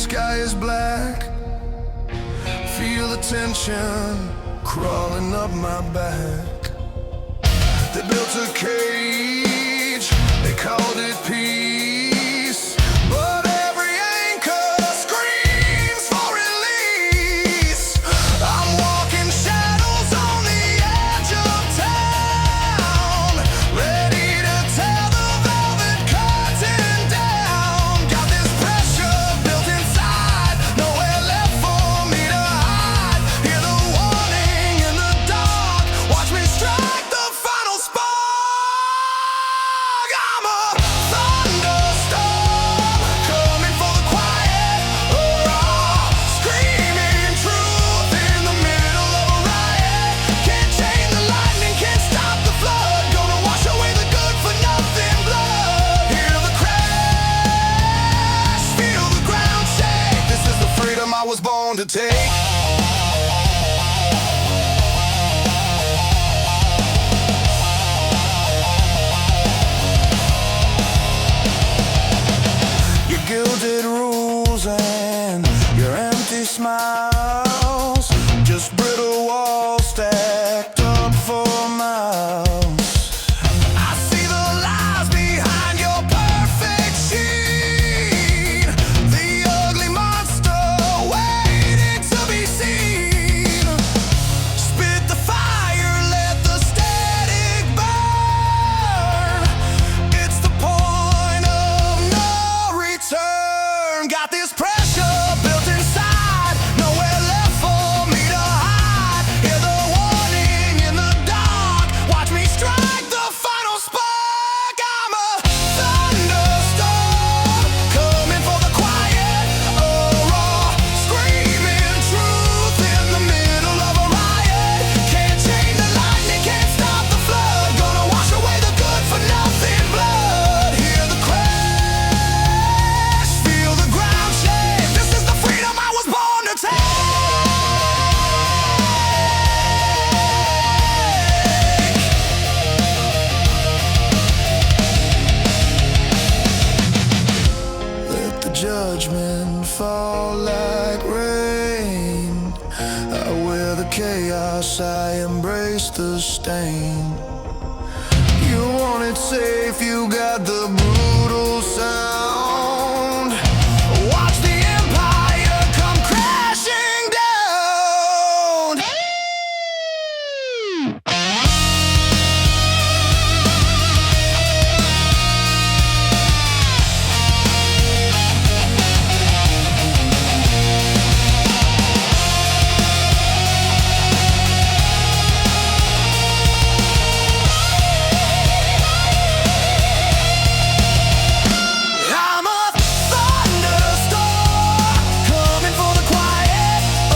sky is black. Feel the tension crawling up my back. They built a cage, they called it peace, but every anchor screams for release. I'm walking shadows on the edge of town, ready to tear the velvet curtain down. Got this pressure built inside, nowhere left for me to hide. Hear the warning in the dark, watch me strike the final spark. I'm a thunderstorm, coming for the quiet, a raw, screaming truth in the middle of a riot. Can't chain the lightning, can't stop the flood, gonna wash away the good for nothing blood. Hear the crash, feel the ground shake. This is the freedom I was born to take. Your gilded rules and your empty smiles, just brittle walls stacked up for miles. I see the lies behind your perfect sheen, the ugly monster waiting to be seen. Spit the fire, let the static burn. It's the point of no return. Got this pressure built inside, nowhere left for me to hide. Hear the warning in the dark, watch me strike the final spark. I'm a thunderstorm, coming for the quiet, a raw, screaming truth in the middle of a riot. Can't chain the lightning, can't stop the flood, gonna wash away the good for nothing blood. Hear the crash, feel the ground shake. This is the freedom I was born to take. Let the judgment fall like rain. I wear the chaos, I embrace the stain. You want it safe, you got the brutal sound. Watch the empire come crashing down. I'm a thunderstorm, coming for the quiet, a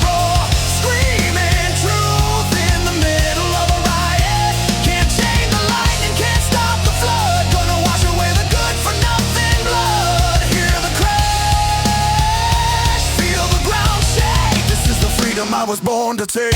raw, screaming truth in the middle of a riot. Can't chain the lightning, can't stop the flood, gonna wash away the good for nothing blood. Hear the crash, feel the ground shake. This is the freedom I was born to take.